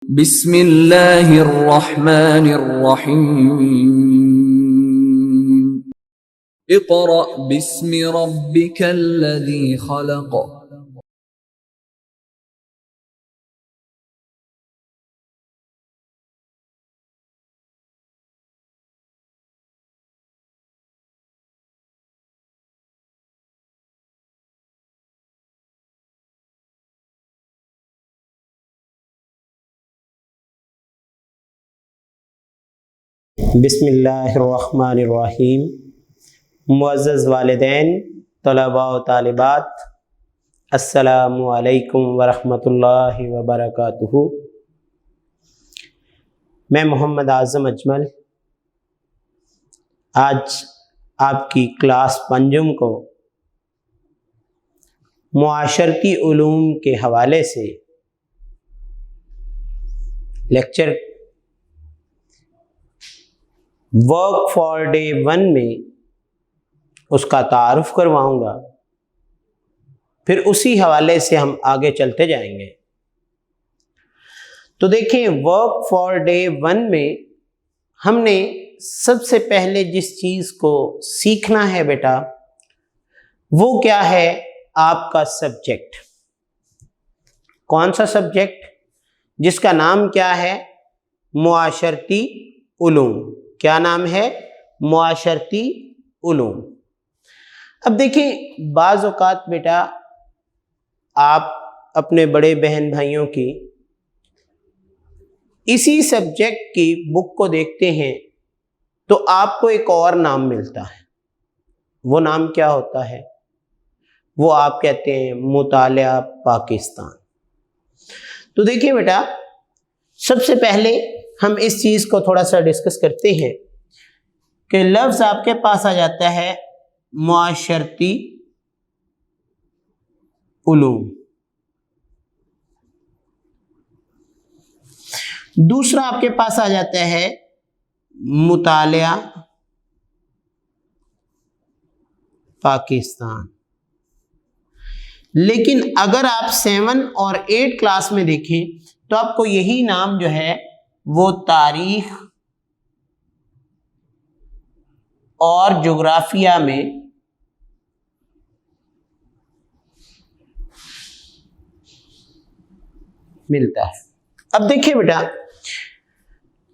بسم اللہ الرحمن الرحیم اقرأ باسم ربک الذی خلق بسم اللہ الرحمن الرحیم۔ معزز والدین، طلباء و طالبات، السلام علیکم ورحمۃ اللہ وبرکاتہ۔ میں محمد اعظم اجمل آج آپ کی کلاس پنجم کو معاشرتی علوم کے حوالے سے لیکچر ورک فار ڈے 1 میں اس کا تعارف کرواؤں گا، پھر اسی حوالے سے ہم آگے چلتے جائیں گے۔ تو دیکھیں، ورک فار ڈے 1 میں ہم نے سب سے پہلے جس چیز کو سیکھنا ہے بیٹا، وہ کیا ہے؟ آپ کا سبجیکٹ۔ کون سا سبجیکٹ؟ جس کا نام کیا ہے؟ معاشرتی علوم۔ کیا نام ہے؟ معاشرتی علوم۔ اب دیکھیں، بعض اوقات بیٹا آپ اپنے بڑے بہن بھائیوں کی اسی سبجیکٹ کی بک کو دیکھتے ہیں تو آپ کو ایک اور نام ملتا ہے۔ وہ نام کیا ہوتا ہے؟ وہ آپ کہتے ہیں مطالعہ پاکستان۔ تو دیکھیں بیٹا، سب سے پہلے ہم اس چیز کو تھوڑا سا ڈسکس کرتے ہیں کہ لفظ آپ کے پاس آ جاتا ہے معاشرتی علوم۔ دوسرا آپ کے پاس آ جاتا ہے مطالعہ پاکستان۔ لیکن اگر آپ 7 اور 8 کلاس میں دیکھیں تو آپ کو یہی نام جو ہے وہ تاریخ اور جغرافیہ میں ملتا ہے۔ اب دیکھیں بیٹا،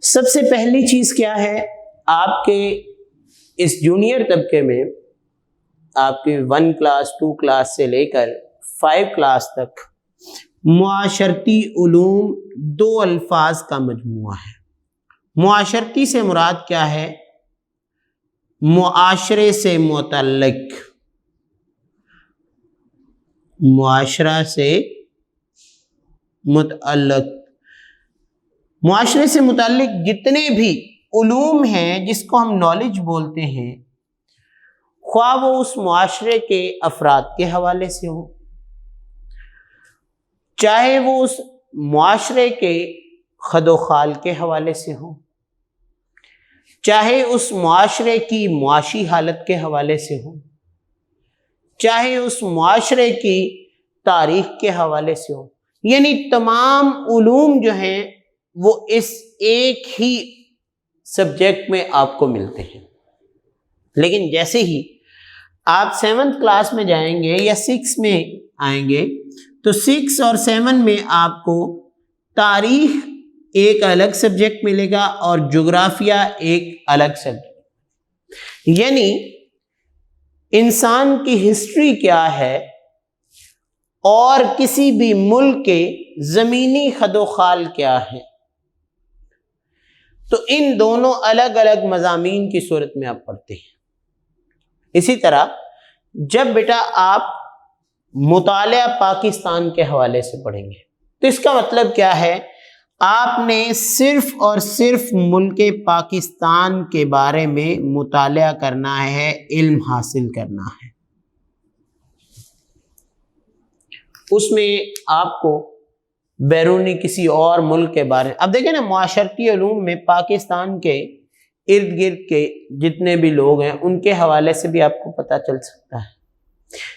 سب سے پہلی چیز کیا ہے؟ آپ کے اس جونیئر طبقے میں آپ کی 1 کلاس 2 کلاس سے لے کر 5 کلاس تک معاشرتی علوم 2 الفاظ کا مجموعہ ہے۔ معاشرتی سے مراد کیا ہے؟ معاشرے سے متعلق، معاشرہ سے متعلق، معاشرے سے متعلق جتنے بھی علوم ہیں جس کو ہم نالج بولتے ہیں، خواہ وہ اس معاشرے کے افراد کے حوالے سے ہو، چاہے وہ اس معاشرے کے خد و خال کے حوالے سے ہو، چاہے اس معاشرے کی معاشی حالت کے حوالے سے ہو، چاہے اس معاشرے کی تاریخ کے حوالے سے ہو، یعنی تمام علوم جو ہیں وہ اس ایک ہی سبجیکٹ میں آپ کو ملتے ہیں۔ لیکن جیسے ہی آپ 7th کلاس میں جائیں گے یا 6 میں آئیں گے تو 6 اور 7 میں آپ کو تاریخ ایک الگ سبجیکٹ ملے گا اور جغرافیہ ایک الگ سبجیکٹ۔ یعنی انسان کی ہسٹری کیا ہے اور کسی بھی ملک کے زمینی خد و خال کیا ہے، تو ان دونوں الگ الگ مضامین کی صورت میں آپ پڑھتے ہیں۔ اسی طرح جب بیٹا آپ مطالعہ پاکستان کے حوالے سے پڑھیں گے تو اس کا مطلب کیا ہے؟ آپ نے صرف اور صرف ملک پاکستان کے بارے میں مطالعہ کرنا ہے، علم حاصل کرنا ہے۔ اس میں آپ کو بیرونی کسی اور ملک کے بارے میں، اب دیکھیں نا، معاشرتی علوم میں پاکستان کے ارد گرد کے جتنے بھی لوگ ہیں ان کے حوالے سے بھی آپ کو پتہ چل سکتا ہے،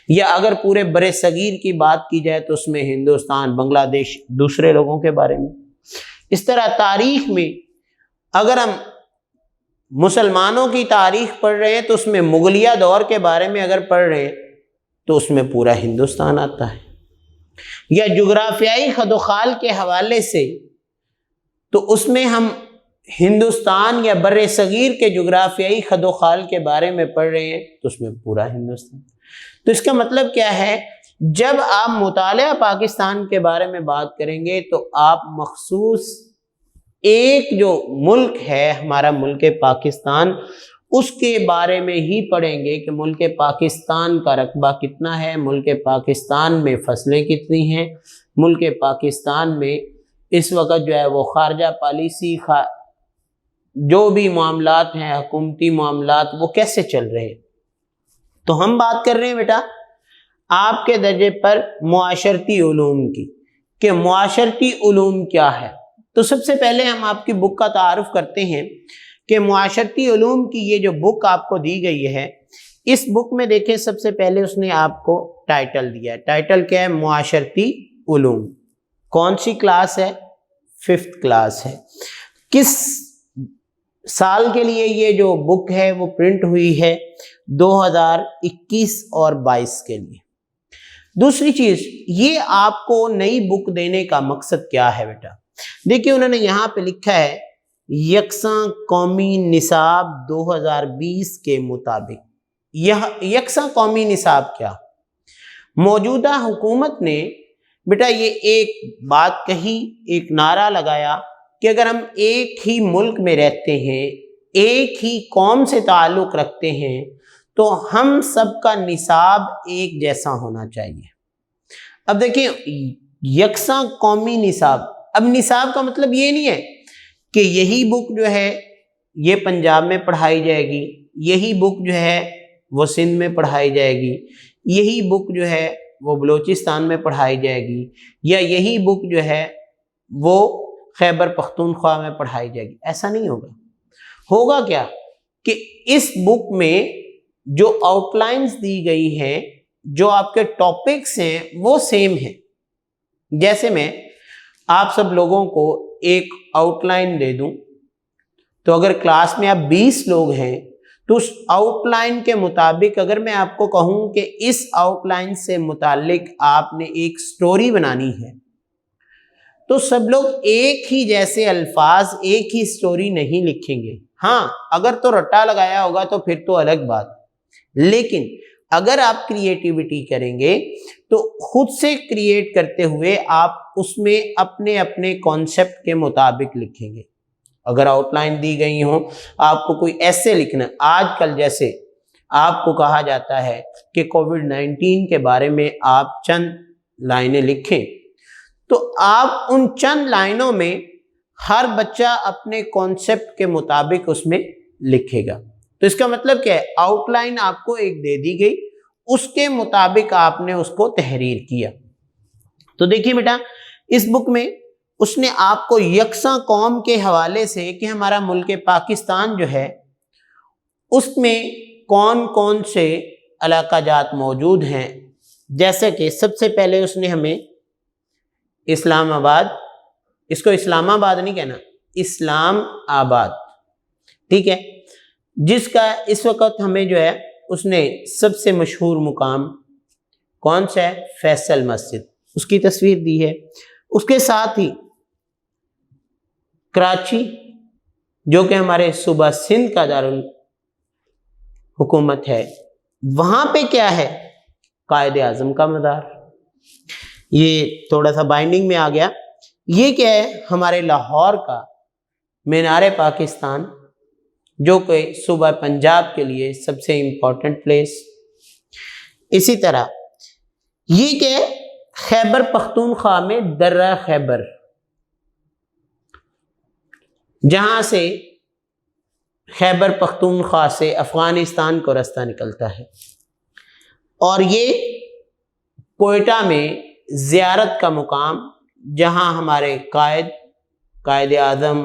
یا اگر پورے برِ صغیر کی بات کی جائے تو اس میں ہندوستان، بنگلہ دیش، دوسرے لوگوں کے بارے میں، اس طرح تاریخ میں اگر ہم مسلمانوں کی تاریخ پڑھ رہے ہیں تو اس میں مغلیہ دور کے بارے میں اگر پڑھ رہے ہیں تو اس میں پورا ہندوستان آتا ہے، یا جغرافیائی خد و خال کے حوالے سے تو اس میں ہم ہندوستان یا بر صغیر کے جغرافیائی خد و خال کے بارے میں پڑھ رہے ہیں تو اس میں پورا ہندوستان۔ تو اس کا مطلب کیا ہے، جب آپ مطالعہ پاکستان کے بارے میں بات کریں گے تو آپ مخصوص ایک جو ملک ہے ہمارا ملک پاکستان، اس کے بارے میں ہی پڑھیں گے کہ ملک پاکستان کا رقبہ کتنا ہے، ملک پاکستان میں فصلیں کتنی ہیں، ملک پاکستان میں اس وقت جو ہے وہ خارجہ پالیسی جو بھی معاملات ہیں، حکومتی معاملات، وہ کیسے چل رہے ہیں۔ تو ہم بات کر رہے ہیں بیٹا آپ کے درجے پر معاشرتی علوم کی، کہ معاشرتی علوم کیا ہے۔ تو سب سے پہلے ہم آپ کی بک کا تعارف کرتے ہیں کہ معاشرتی علوم کی یہ جو بک آپ کو دی گئی ہے، اس بک میں دیکھیں سب سے پہلے اس نے آپ کو ٹائٹل دیا ہے۔ ٹائٹل کیا ہے؟ معاشرتی علوم۔ کون سی کلاس ہے؟ 5th کلاس ہے۔ کس سال کے لیے یہ جو بک ہے وہ پرنٹ ہوئی ہے؟ 2021 اور 22 کے لیے۔ دوسری چیز، یہ آپ کو نئی بک دینے کا مقصد کیا ہے بیٹا؟ دیکھیے انہوں نے یہاں پہ لکھا ہے یکساں قومی نصاب 2020 کے مطابق۔ یہ یکساں قومی نصاب کیا؟ موجودہ حکومت نے بیٹا یہ ایک بات کہی، ایک نعرہ لگایا کہ اگر ہم ایک ہی ملک میں رہتے ہیں، ایک ہی قوم سے تعلق رکھتے ہیں، تو ہم سب کا نصاب ایک جیسا ہونا چاہیے۔ اب دیکھیں یکساں قومی نصاب، اب نصاب کا مطلب یہ نہیں ہے کہ یہی بک جو ہے یہ پنجاب میں پڑھائی جائے گی، یہی بک جو ہے وہ سندھ میں پڑھائی جائے گی، یہی بک جو ہے وہ بلوچستان میں پڑھائی جائے گی، یا یہی بک جو ہے وہ خیبر پختونخوا میں پڑھائی جائے گی۔ ایسا نہیں ہوگا۔ ہوگا کیا کہ اس بک میں جو آؤٹ لائنز دی گئی ہیں، جو آپ کے ٹاپکس ہیں وہ سیم ہیں۔ جیسے میں آپ سب لوگوں کو ایک آؤٹ لائن دے دوں تو اگر کلاس میں آپ 20 لوگ ہیں تو اس آؤٹ لائن کے مطابق اگر میں آپ کو کہوں کہ اس آؤٹ لائن سے متعلق آپ نے ایک سٹوری بنانی ہے تو سب لوگ ایک ہی جیسے الفاظ، ایک ہی سٹوری نہیں لکھیں گے۔ ہاں اگر تو رٹا لگایا ہوگا تو پھر تو الگ بات، لیکن اگر آپ کریٹیوٹی کریں گے تو خود سے کریٹ کرتے ہوئے آپ اس میں اپنے اپنے کانسیپٹ کے مطابق لکھیں گے۔ اگر آؤٹ لائن دی گئی ہوں، آپ کو کوئی ایسے لکھنا، آج کل جیسے آپ کو کہا جاتا ہے کہ کووڈ-19 کے بارے میں آپ چند لائنیں لکھیں، تو آپ ان چند لائنوں میں ہر بچہ اپنے کانسیپٹ کے مطابق اس میں لکھے گا۔ تو اس کا مطلب کیا ہے؟ آؤٹ لائن آپ کو ایک دے دی گئی، اس کے مطابق آپ نے اس کو تحریر کیا۔ تو دیکھیے بیٹا اس بک میں اس نے آپ کو یکساں قوم کے حوالے سے کہ ہمارا ملک پاکستان جو ہے اس میں کون کون سے علاقہ جات موجود ہیں، جیسے کہ سب سے پہلے اس نے ہمیں اسلام آباد، اس کو اسلام آباد نہیں کہنا، اسلام آباد، ٹھیک ہے، جس کا اس وقت ہمیں جو ہے اس نے سب سے مشہور مقام کون سا ہے؟ فیصل مسجد، اس کی تصویر دی ہے۔ اس کے ساتھ ہی کراچی جو کہ ہمارے صوبہ سندھ کا دارالحکومت ہے، وہاں پہ کیا ہے؟ قائد اعظم کا مزار۔ یہ تھوڑا سا بائنڈنگ میں آ گیا۔ یہ کیا ہے؟ ہمارے لاہور کا مینار پاکستان، جو کہ صوبہ پنجاب کے لیے سب سے امپورٹنٹ پلیس۔ اسی طرح یہ کہ خیبر پختونخوا میں درہ خیبر، جہاں سے خیبر پختونخوا سے افغانستان کو راستہ نکلتا ہے، اور یہ کوئٹہ میں زیارت کا مقام، جہاں ہمارے قائد اعظم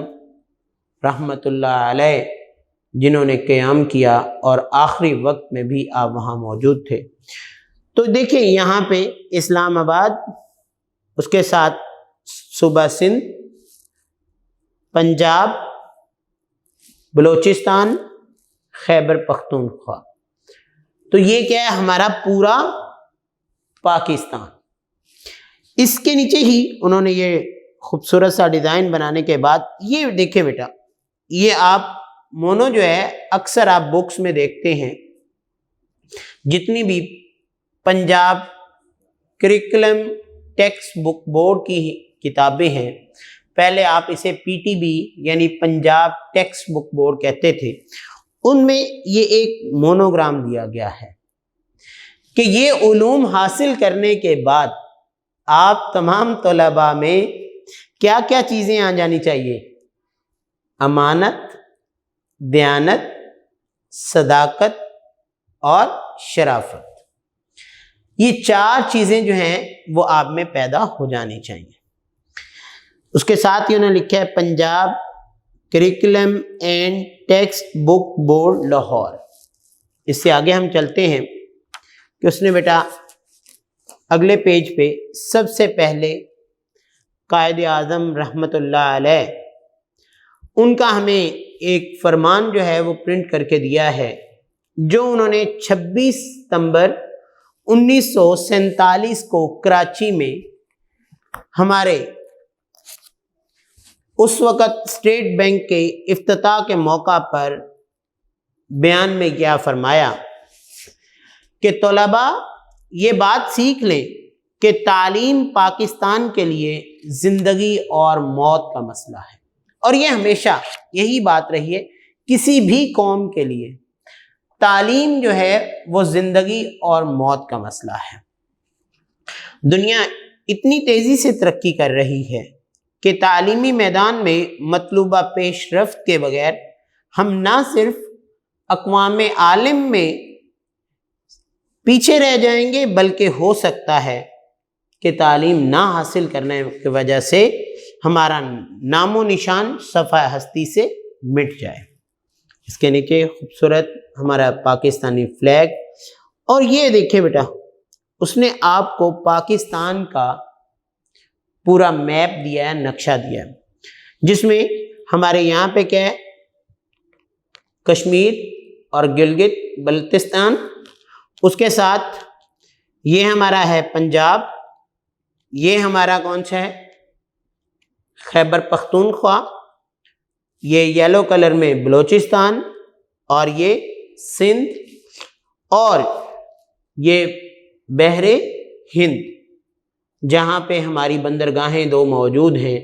رحمت اللہ علیہ جنہوں نے قیام کیا اور آخری وقت میں بھی آپ وہاں موجود تھے۔ تو دیکھیں یہاں پہ اسلام آباد، اس کے ساتھ صوبہ سندھ، پنجاب، بلوچستان، خیبر پختونخوا. تو یہ کیا ہے؟ ہمارا پورا پاکستان. اس کے نیچے ہی انہوں نے یہ خوبصورت سا ڈیزائن بنانے کے بعد یہ دیکھیں بیٹا، یہ آپ مونو جو ہے اکثر آپ بکس میں دیکھتے ہیں، جتنی بھی Punjab curriculum text book board کی کتابیں ہیں، پہلے آپ اسے پی ٹی بی یعنی پنجاب ٹیکسٹ بک بورڈ کہتے تھے، ان میں یہ ایک مونوگرام دیا گیا ہے کہ یہ علوم حاصل کرنے کے بعد آپ تمام طلباء میں کیا کیا چیزیں آ جانی چاہیے؟ امانت، دیانت، صداقت اور شرافت. یہ 4 چیزیں جو ہیں وہ آپ میں پیدا ہو جانی چاہیے. اس کے ساتھ ہی انہوں نے لکھا ہے Punjab curriculum and text book board Lahore. اس سے آگے ہم چلتے ہیں کہ اس نے بیٹا اگلے پیج پہ سب سے پہلے قائد اعظم رحمۃ اللہ علیہ ان کا ہمیں ایک فرمان جو ہے وہ پرنٹ کر کے دیا ہے، جو انہوں نے 26 ستمبر 1947 کو کراچی میں ہمارے اس وقت اسٹیٹ بینک کے افتتاح کے موقع پر بیان میں کیا فرمایا کہ طلباء یہ بات سیکھ لیں کہ تعلیم پاکستان کے لیے زندگی اور موت کا مسئلہ ہے. اور یہ ہمیشہ یہی بات رہی ہے کسی بھی قوم کے لیے، تعلیم جو ہے وہ زندگی اور موت کا مسئلہ ہے. دنیا اتنی تیزی سے ترقی کر رہی ہے کہ تعلیمی میدان میں مطلوبہ پیش رفت کے بغیر ہم نہ صرف اقوام عالم میں پیچھے رہ جائیں گے، بلکہ ہو سکتا ہے کہ تعلیم نہ حاصل کرنے کی وجہ سے ہمارا نام و نشان صفحہ ہستی سے مٹ جائے. اس کے نیچے خوبصورت ہمارا پاکستانی فلیگ، اور یہ دیکھیں بیٹا اس نے آپ کو پاکستان کا پورا میپ دیا ہے، نقشہ دیا ہے، جس میں ہمارے یہاں پہ کیا ہے؟ کشمیر اور گلگت بلتستان. اس کے ساتھ یہ ہمارا ہے پنجاب، یہ ہمارا کون سا ہے؟ خیبر پختونخوا، یہ یلو کلر میں بلوچستان، اور یہ سندھ، اور یہ بحر ہند جہاں پہ ہماری بندرگاہیں 2 موجود ہیں،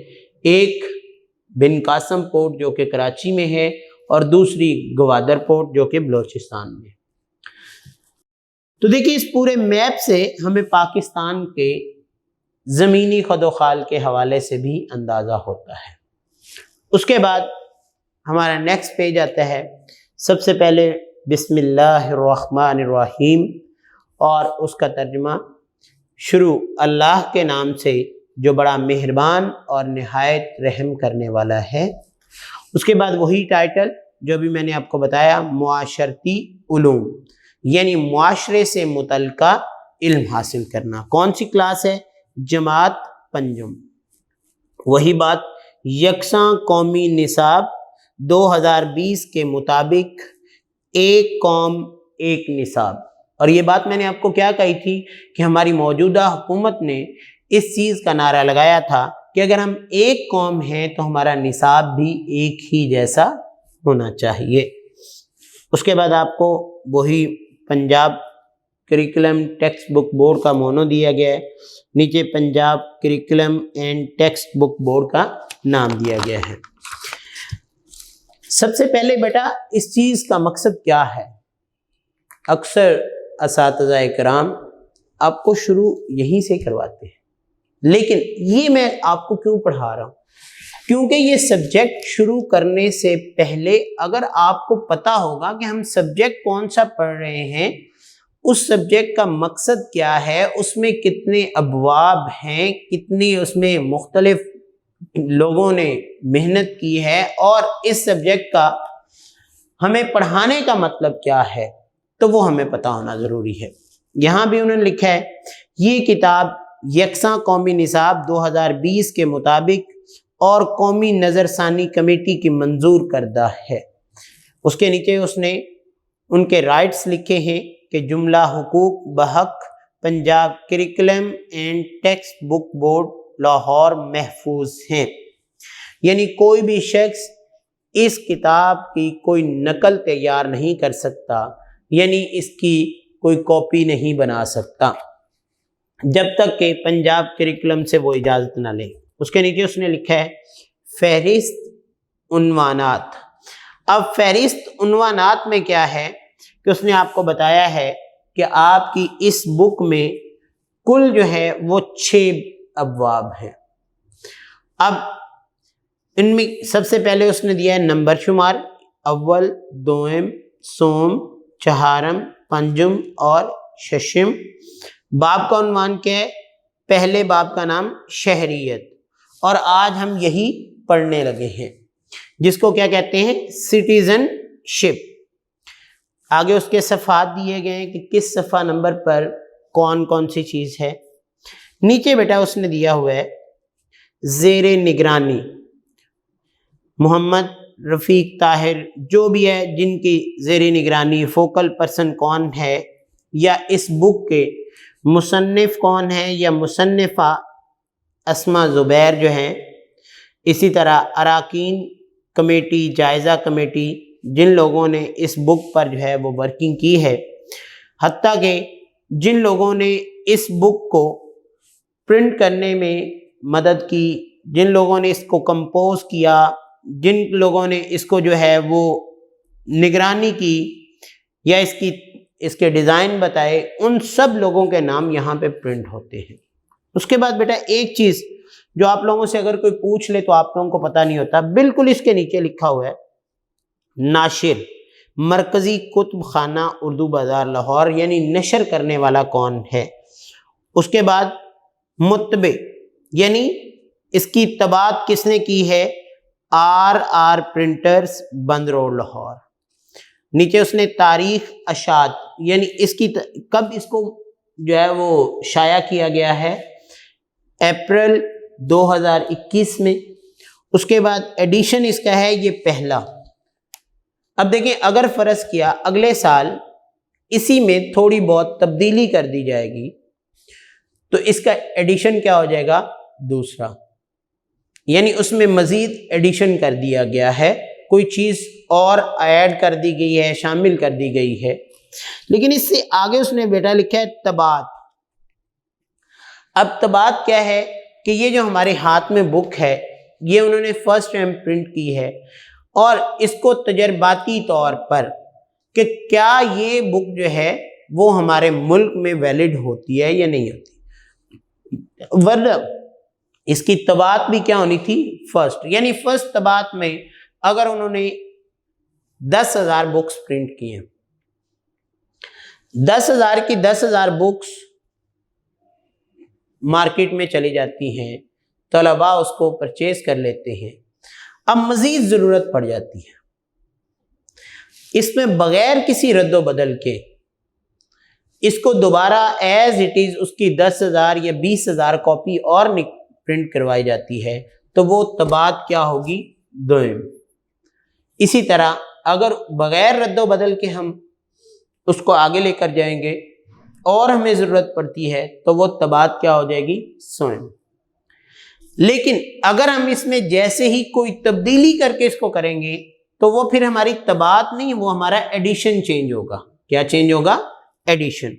ایک بن قاسم پورٹ جو کہ کراچی میں ہے، اور دوسری گوادر پورٹ جو کہ بلوچستان میں. تو دیکھیے اس پورے میپ سے ہمیں پاکستان کے زمینی خد و خال کے حوالے سے بھی اندازہ ہوتا ہے. اس کے بعد ہمارا نیکسٹ پیج آتا ہے. سب سے پہلے بسم اللہ الرحمن الرحیم، اور اس کا ترجمہ شروع اللہ کے نام سے جو بڑا مہربان اور نہایت رحم کرنے والا ہے. اس کے بعد وہی ٹائٹل جو بھی میں نے آپ کو بتایا، معاشرتی علوم، یعنی معاشرے سے متعلقہ علم حاصل کرنا. کون سی کلاس ہے؟ جماعت پنجم. وہی بات، یکساں قومی نصاب 2020 کے مطابق ایک قوم ایک نصاب. اور یہ بات میں نے آپ کو کیا کہی تھی کہ ہماری موجودہ حکومت نے اس چیز کا نعرہ لگایا تھا کہ اگر ہم ایک قوم ہیں تو ہمارا نصاب بھی ایک ہی جیسا ہونا چاہیے. اس کے بعد آپ کو وہی Punjab curriculum text book board کا مونو دیا گیا ہے، نیچے Punjab curriculum and text book board کا نام دیا گیا ہے. سب سے پہلے بیٹا اس چیز کا مقصد کیا ہے؟ اکثر اساتذہ کرام آپ کو شروع یہیں سے کرواتے ہیں، لیکن یہ میں آپ کو کیوں پڑھا رہا ہوں؟ کیونکہ یہ سبجیکٹ شروع کرنے سے پہلے اگر آپ کو پتہ ہوگا کہ ہم سبجیکٹ کون سا پڑھ رہے ہیں، اس سبجیکٹ کا مقصد کیا ہے، اس میں کتنے ابواب ہیں، کتنی اس میں مختلف لوگوں نے محنت کی ہے، اور اس سبجیکٹ کا ہمیں پڑھانے کا مطلب کیا ہے، تو وہ ہمیں پتہ ہونا ضروری ہے. یہاں بھی انہوں نے لکھا ہے یہ کتاب یکساں قومی نصاب 2020 کے مطابق اور قومی نظر ثانی کمیٹی کی منظور کردہ ہے۔ اس کے نیچے اس نے ان کے رائٹس لکھے ہیں کہ جملہ حقوق بحق Punjab curriculum and text book board Lahore محفوظ ہیں، یعنی کوئی بھی شخص اس کتاب کی کوئی نقل تیار نہیں کر سکتا، یعنی اس کی کوئی کاپی نہیں بنا سکتا جب تک کہ پنجاب کریکلم سے وہ اجازت نہ لے۔ اس کے نیچے اس نے لکھا ہے فہرست عنوانات۔ اب فہرست عنوانات میں کیا ہے کہ اس نے آپ کو بتایا ہے کہ آپ کی اس بک میں کل جو ہے وہ 6 ابواب ہیں۔ اب ان میں سب سے پہلے اس نے دیا ہے نمبر شمار، اول، دوم، سوم، چہارم، پنجم اور ششم۔ باب کا عنوان کیا ہے؟ پہلے باب کا نام شہریت، اور آج ہم یہی پڑھنے لگے ہیں، جس کو کیا کہتے ہیں؟ سٹیزن شپ۔ آگے اس کے صفحات دیے گئے ہیں کہ کس صفحہ نمبر پر کون کون سی چیز ہے۔ نیچے بیٹا اس نے دیا ہوا ہے زیر نگرانی محمد رفیق طاہر، جو بھی ہے جن کی زیر نگرانی فوکل پرسن کون ہے، یا اس بک کے مصنف کون ہیں یا مصنفہ اسما زبیر جو ہیں، اسی طرح اراکین کمیٹی، جائزہ کمیٹی، جن لوگوں نے اس بک پر جو ہے وہ ورکنگ کی ہے، حتیٰ کہ جن لوگوں نے اس بک کو پرنٹ کرنے میں مدد کی، جن لوگوں نے اس کو کمپوز کیا، جن لوگوں نے اس کو جو ہے وہ نگرانی کی یا اس کے ڈیزائن بتائے، ان سب لوگوں کے نام یہاں پہ پرنٹ ہوتے ہیں۔ اس کے بعد بیٹا ایک چیز جو آپ لوگوں سے اگر کوئی پوچھ لے تو آپ لوگوں کو پتہ نہیں ہوتا، بالکل اس کے نیچے لکھا ہوا ہے ناشر، مرکزی کتب خانہ اردو بازار لاہور، یعنی نشر کرنے والا کون ہے۔ اس کے بعد مطبع، یعنی اس کی طباعت کس نے کی ہے؟ آر پرنٹرز بند روڈ لاہور۔ نیچے اس نے تاریخ اشاعت، یعنی اس کی کب اس کو جو ہے وہ شائع کیا گیا ہے؟ اپریل 2021 میں۔ اس کے بعد ایڈیشن اس کا ہے یہ پہلا۔ اب دیکھیں اگر فرض کیا اگلے سال اسی میں تھوڑی بہت تبدیلی کر دی جائے گی تو اس کا ایڈیشن کیا ہو جائے گا؟ دوسرا، یعنی اس میں مزید ایڈیشن کر دیا گیا ہے، کوئی چیز اور ایڈ کر دی گئی ہے، شامل کر دی گئی ہے۔ لیکن اس سے آگے اس نے بیٹا لکھا ہے طباعت۔ اب طباعت کیا ہے کہ یہ جو ہمارے ہاتھ میں بک ہے یہ انہوں نے فرسٹ ٹائم پرنٹ کی ہے، اور اس کو تجرباتی طور پر کہ کیا یہ بک جو ہے وہ ہمارے ملک میں ویلڈ ہوتی ہے یا نہیں ہوتی، ورنہ اس کی طباعت بھی کیا ہونی تھی؟ فرسٹ، یعنی فرسٹ طباعت میں اگر انہوں نے 10,000 بکس پرنٹ کی ہیں، 10,000 کی 10,000 بکس مارکیٹ میں چلی جاتی ہیں، طلباء اس کو پرچیز کر لیتے ہیں، اب مزید ضرورت پڑ جاتی ہے، اس میں بغیر کسی رد و بدل کے اس کو دوبارہ ایز اٹ از اس کی 10,000 یا 20,000 کاپی اور پرنٹ کروائی جاتی ہے، تو وہ طباعت کیا ہوگی؟ دوم۔ اسی طرح اگر بغیر رد و بدل کے ہم اس کو آگے لے کر جائیں گے اور ہمیں ضرورت پڑتی ہے تو وہ طباعت کیا ہو جائے گی؟ سوئم۔ لیکن اگر ہم اس میں جیسے ہی کوئی تبدیلی کر کے اس کو کریں گے تو وہ پھر ہماری طباعت نہیں، وہ ہمارا ایڈیشن چینج ہوگا۔ کیا چینج ہوگا؟ ایڈیشن۔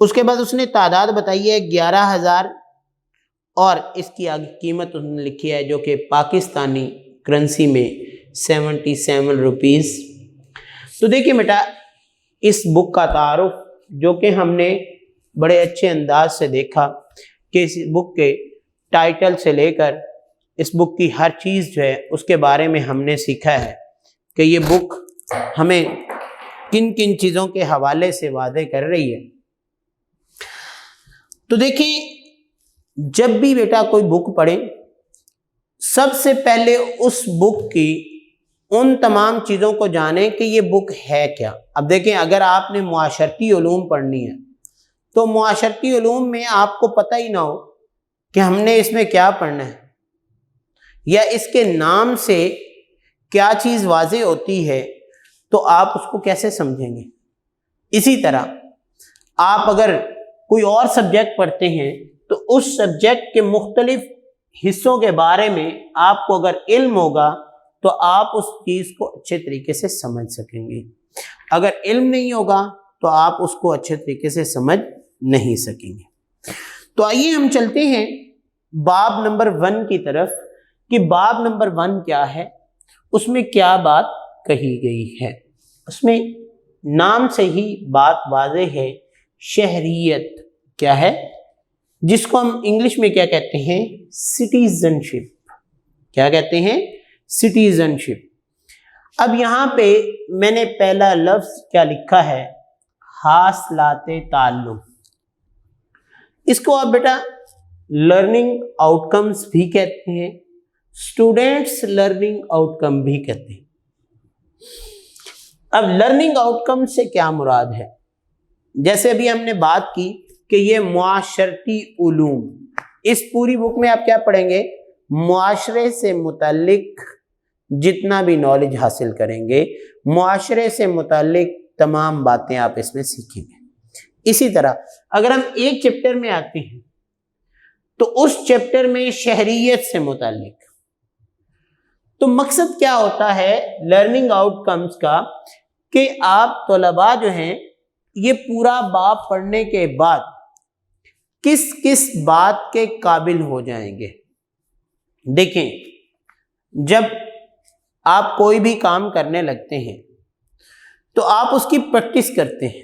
اس کے بعد اس نے تعداد بتائی ہے 11,000، اور اس کی آگے قیمت انہوں نے لکھی ہے جو کہ پاکستانی کرنسی میں 77 روپیز۔ تو دیکھیں بیٹا اس بک کا تعارف جو کہ ہم نے بڑے اچھے انداز سے دیکھا کہ اس بک کے ٹائٹل سے لے کر اس بک کی ہر چیز جو ہے اس کے بارے میں ہم نے سیکھا ہے کہ یہ بک ہمیں کن کن چیزوں کے حوالے سے واضح کر رہی ہے۔ تو دیکھیں جب بھی بیٹا کوئی بک پڑھیں سب سے پہلے اس بک کی ان تمام چیزوں کو جانیں کہ یہ بک ہے کیا۔ اب دیکھیں اگر آپ نے معاشرتی علوم پڑھنی ہے تو معاشرتی علوم میں آپ کو پتہ ہی نہ ہو کہ ہم نے اس میں کیا پڑھنا ہے، یا اس کے نام سے کیا چیز واضح ہوتی ہے تو آپ اس کو کیسے سمجھیں گے؟ اسی طرح آپ اگر کوئی اور سبجیکٹ پڑھتے ہیں تو اس سبجیکٹ کے مختلف حصوں کے بارے میں آپ کو اگر علم ہوگا تو آپ اس چیز کو اچھے طریقے سے سمجھ سکیں گے. اگر علم نہیں ہوگا تو آپ اس کو اچھے طریقے سے سمجھ نہیں سکیں گے. تو آئیے ہم چلتے ہیں باب نمبر 1 کی طرف کہ باب نمبر 1 کیا ہے، اس میں کیا بات کہی گئی ہے. اس میں نام سے ہی بات واضح ہے، شہریت کیا ہے، جس کو ہم انگلش میں کیا کہتے ہیں، سٹیزن شپ. کیا کہتے ہیں؟ سٹیزن شپ. اب یہاں پہ میں نے پہلا لفظ کیا لکھا ہے، حاصلات تعلم. اس کو آپ بیٹا لرننگ آؤٹ کمز بھی کہتے ہیں، اسٹوڈینٹس لرننگ آؤٹ کم بھی کہتے ہیں. اب لرننگ آؤٹ کم سے کیا مراد ہے؟ جیسے ابھی ہم نے بات کی کہ یہ معاشرتی علوم، اس پوری بک میں آپ کیا پڑھیں گے، معاشرے سے متعلق جتنا بھی نالج حاصل کریں گے، معاشرے سے متعلق تمام باتیں آپ اس میں سیکھیں گے. اسی طرح اگر ہم ایک چیپٹر میں آتے ہیں تو اس چیپٹر میں شہریت سے متعلق، تو مقصد کیا ہوتا ہے لرننگ آؤٹ کمز کا کہ آپ طلباء جو ہیں یہ پورا باب پڑھنے کے بعد کس کس بات کے قابل ہو جائیں گے. دیکھیں، جب آپ کوئی بھی کام کرنے لگتے ہیں تو آپ اس کی پریکٹس کرتے ہیں.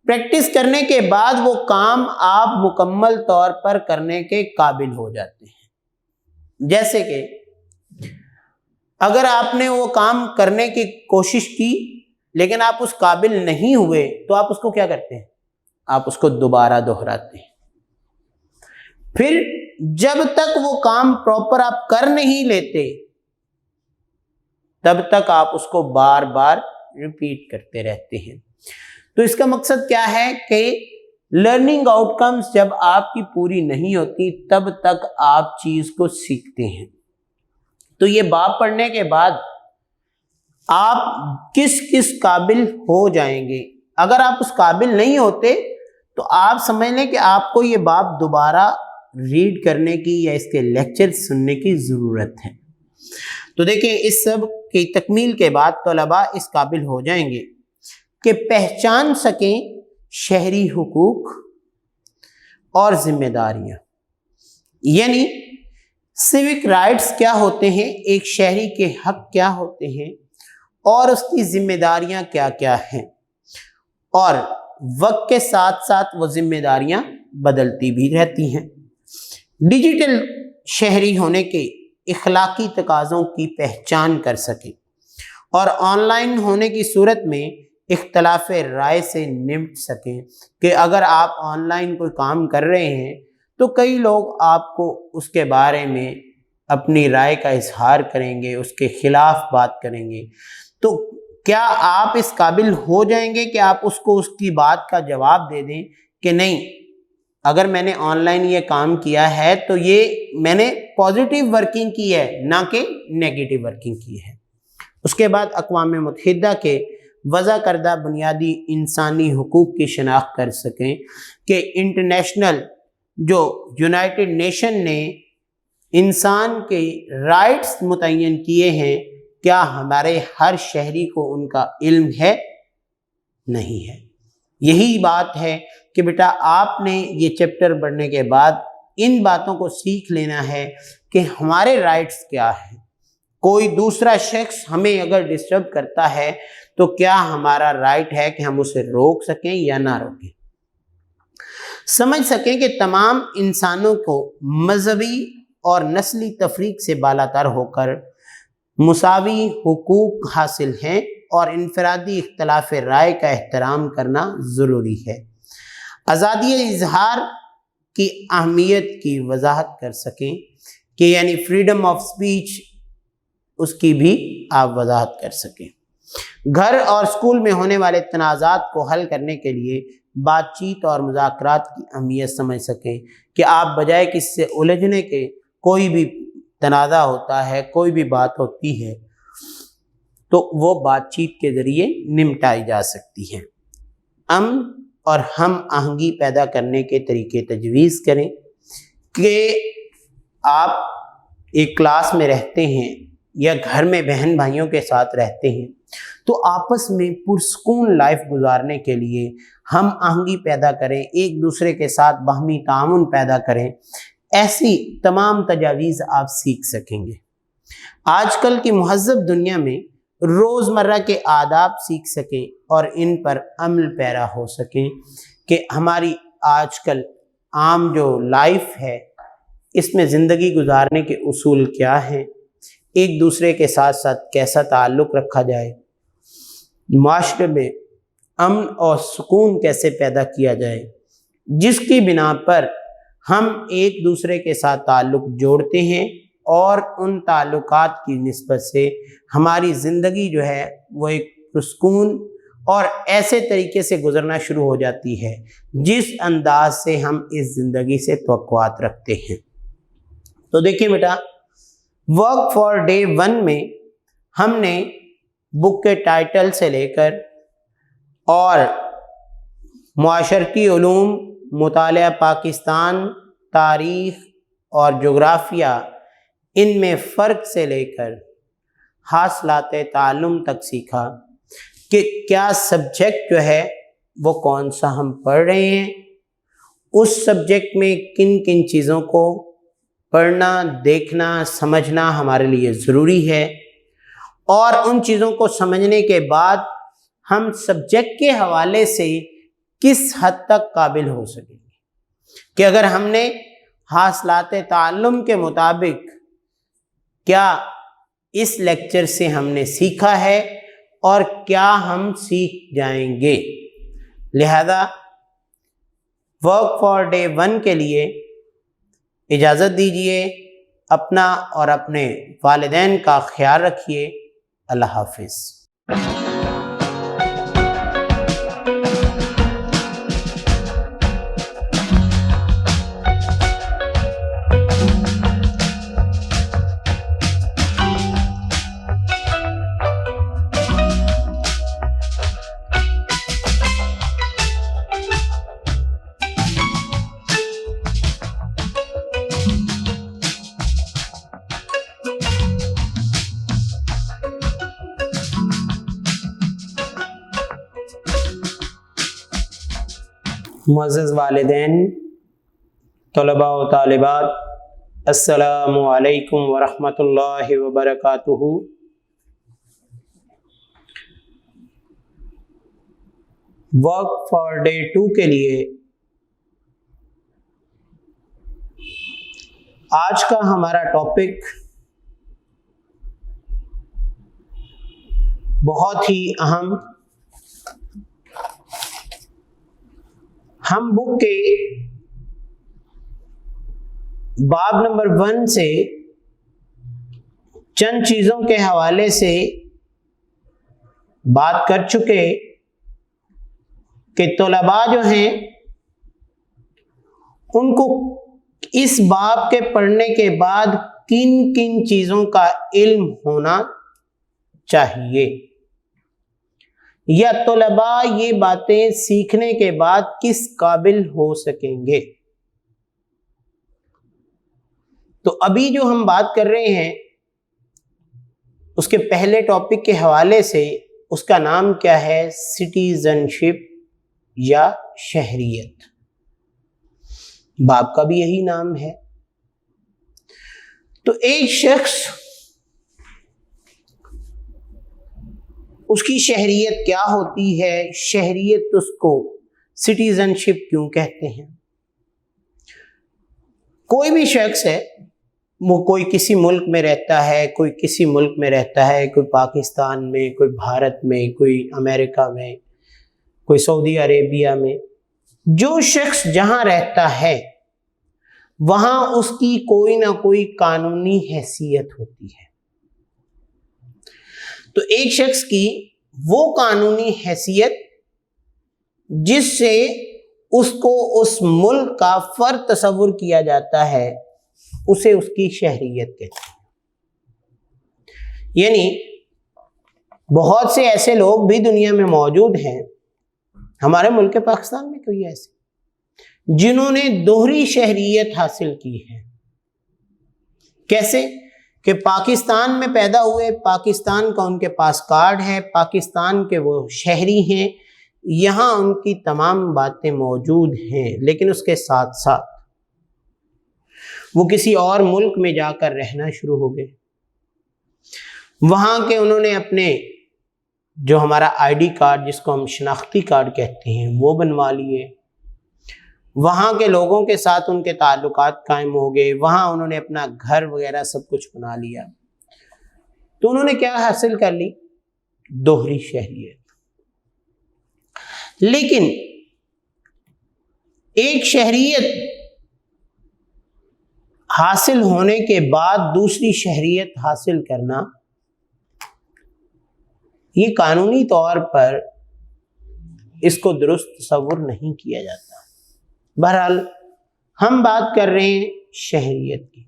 پریکٹس کرنے کے بعد وہ کام آپ مکمل طور پر کرنے کے قابل ہو جاتے ہیں. جیسے کہ اگر آپ نے وہ کام کرنے کی کوشش کی لیکن آپ اس قابل نہیں ہوئے تو آپ اس کو کیا کرتے ہیں، آپ اس کو دوبارہ دہراتے ہیں. پھر جب تک وہ کام پراپر آپ کر نہیں لیتے تب تک آپ اس کو بار بار ریپیٹ کرتے رہتے ہیں. تو اس کا مقصد کیا ہے کہ لرننگ آؤٹ کمز جب آپ کی پوری نہیں ہوتی تب تک آپ چیز کو سیکھتے ہیں. تو یہ باب پڑھنے کے بعد آپ کس کس قابل ہو جائیں گے. اگر آپ اس قابل نہیں ہوتے تو آپ سمجھ لیں کہ آپ کو یہ باب دوبارہ ریڈ کرنے کی یا اس کے لیکچر سننے کی ضرورت ہے. تو دیکھیں، اس سب کی تکمیل کے بعد طلباء اس قابل ہو جائیں گے کہ پہچان سکیں شہری حقوق اور ذمہ داریاں، یعنی سیوک رائٹس کیا ہوتے ہیں، ایک شہری کے حق کیا ہوتے ہیں اور اس کی ذمہ داریاں کیا کیا ہیں، اور وقت کے ساتھ ساتھ وہ ذمہ داریاں بدلتی بھی رہتی ہیں. ڈیجیٹل شہری ہونے کے اخلاقی تقاضوں کی پہچان کر سکیں اور آن لائن ہونے کی صورت میں اختلاف رائے سے نمٹ سکیں کہ اگر آپ آن لائن کوئی کام کر رہے ہیں تو کئی لوگ آپ کو اس کے بارے میں اپنی رائے کا اظہار کریں گے، اس کے خلاف بات کریں گے. تو کیا آپ اس قابل ہو جائیں گے کہ آپ اس کو اس کی بات کا جواب دے دیں کہ نہیں، اگر میں نے آن لائن یہ کام کیا ہے تو یہ میں نے پازیٹیو ورکنگ کی ہے نہ کہ نیگیٹو ورکنگ کی ہے. اس کے بعد اقوام متحدہ کے وضع کردہ بنیادی انسانی حقوق کی شناخت کر سکیں کہ انٹرنیشنل جو یونائٹڈ نیشن نے انسان کے رائٹس متعین کیے ہیں، کیا ہمارے ہر شہری کو ان کا علم ہے؟ نہیں ہے. یہی بات ہے کہ بیٹا آپ نے یہ چیپٹر پڑھنے کے بعد ان باتوں کو سیکھ لینا ہے کہ ہمارے رائٹس کیا ہیں. کوئی دوسرا شخص ہمیں اگر ڈسٹرب کرتا ہے تو کیا ہمارا رائٹ ہے کہ ہم اسے روک سکیں یا نہ روکیں. سمجھ سکیں کہ تمام انسانوں کو مذہبی اور نسلی تفریق سے بالاتر ہو کر مساوی حقوق حاصل ہیں اور انفرادی اختلاف رائے کا احترام کرنا ضروری ہے. آزادی اظہار کی اہمیت کی وضاحت کر سکیں کہ یعنی فریڈم آف سپیچ، اس کی بھی آپ وضاحت کر سکیں. گھر اور اسکول میں ہونے والے تنازعات کو حل کرنے کے لیے بات چیت اور مذاکرات کی اہمیت سمجھ سکیں کہ آپ بجائے کس سے الجھنے کے کوئی بھی تنازع ہوتا ہے، کوئی بھی بات ہوتی ہے تو وہ بات چیت کے ذریعے نمٹائی جا سکتی ہے۔ امن اور ہم آہنگی پیدا کرنے کے طریقے تجویز کریں کہ آپ ایک کلاس میں رہتے ہیں یا گھر میں بہن بھائیوں کے ساتھ رہتے ہیں تو آپس میں پرسکون لائف گزارنے کے لیے ہم آہنگی پیدا کریں، ایک دوسرے کے ساتھ باہمی تعاون پیدا کریں۔ ایسی تمام تجاویز آپ سیکھ سکیں گے۔ آج کل کی مہذب دنیا میں روزمرہ کے آداب سیکھ سکیں اور ان پر عمل پیرا ہو سکیں کہ ہماری آج کل عام جو لائف ہے اس میں زندگی گزارنے کے اصول کیا ہیں، ایک دوسرے کے ساتھ ساتھ کیسا تعلق رکھا جائے، معاشرے میں امن اور سکون کیسے پیدا کیا جائے، جس کی بنا پر ہم ایک دوسرے کے ساتھ تعلق جوڑتے ہیں اور ان تعلقات کی نسبت سے ہماری زندگی جو ہے وہ ایک پرسکون اور ایسے طریقے سے گزرنا شروع ہو جاتی ہے جس انداز سے ہم اس زندگی سے توقعات رکھتے ہیں۔ تو دیکھیں بیٹا، ورک فار ڈے 1 میں ہم نے بک کے ٹائٹل سے لے کر اور معاشرتی علوم، مطالعہ پاکستان، تاریخ اور جغرافیہ، ان میں فرق سے لے کر حاصلات تعلم تک سیکھا کہ کیا سبجیکٹ جو ہے وہ کون سا ہم پڑھ رہے ہیں، اس سبجیکٹ میں کن کن چیزوں کو پڑھنا، دیکھنا، سمجھنا ہمارے لیے ضروری ہے، اور ان چیزوں کو سمجھنے کے بعد ہم سبجیکٹ کے حوالے سے کس حد تک قابل ہو سکیں گے کہ اگر ہم نے حاصلات تعلم کے مطابق کیا اس لیکچر سے ہم نے سیکھا ہے اور کیا ہم سیکھ جائیں گے۔ لہذا ورک فار ڈے 1 کے لیے اجازت دیجیے، اپنا اور اپنے والدین کا خیال رکھیے۔ اللہ حافظ۔ معزز والدین، طلباء و طالبات، السلام علیکم ورحمۃ اللہ وبرکاتہ۔ ورک فار ڈے 2 کے لیے آج کا ہمارا ٹاپک بہت ہی اہم، ہم بک کے باب نمبر 1 سے چند چیزوں کے حوالے سے بات کر چکے کہ طلباء جو ہیں ان کو اس باب کے پڑھنے کے بعد کن کن چیزوں کا علم ہونا چاہیے، یا طلباء یہ باتیں سیکھنے کے بعد کس قابل ہو سکیں گے۔ تو ابھی جو ہم بات کر رہے ہیں اس کے پہلے ٹاپک کے حوالے سے، اس کا نام کیا ہے؟ سٹیزن شپ یا شہریت۔ باب کا بھی یہی نام ہے۔ تو ایک شخص، اس کی شہریت کیا ہوتی ہے، شہریت اس کو سٹیزن شپ کیوں کہتے ہیں؟ کوئی بھی شخص ہے، وہ کوئی کسی ملک میں رہتا ہے، کوئی کسی ملک میں رہتا ہے، کوئی پاکستان میں، کوئی بھارت میں، کوئی امریکہ میں، کوئی سعودی عربیہ میں، جو شخص جہاں رہتا ہے وہاں اس کی کوئی نہ کوئی قانونی حیثیت ہوتی ہے۔ تو ایک شخص کی وہ قانونی حیثیت جس سے اس کو اس ملک کا فرد تصور کیا جاتا ہے، اسے اس کی شہریت کہتے ہیں۔ یعنی بہت سے ایسے لوگ بھی دنیا میں موجود ہیں، ہمارے ملک پاکستان میں کوئی ایسے، جنہوں نے دوہری شہریت حاصل کی ہے۔ کیسے؟ کہ پاکستان میں پیدا ہوئے، پاکستان کا ان کے پاس کارڈ ہے، پاکستان کے وہ شہری ہیں، یہاں ان کی تمام باتیں موجود ہیں، لیکن اس کے ساتھ ساتھ وہ کسی اور ملک میں جا کر رہنا شروع ہو گئے، وہاں کے انہوں نے اپنے جو ہمارا آئی ڈی کارڈ جس کو ہم شناختی کارڈ کہتے ہیں وہ بنوا لیے، وہاں کے لوگوں کے ساتھ ان کے تعلقات قائم ہو گئے، وہاں انہوں نے اپنا گھر وغیرہ سب کچھ بنا لیا، تو انہوں نے کیا حاصل کر لی؟ دوہری شہریت۔ لیکن ایک شہریت حاصل ہونے کے بعد دوسری شہریت حاصل کرنا، یہ قانونی طور پر اس کو درست تصور نہیں کیا جاتا۔ بہرحال ہم بات کر رہے ہیں شہریت کی،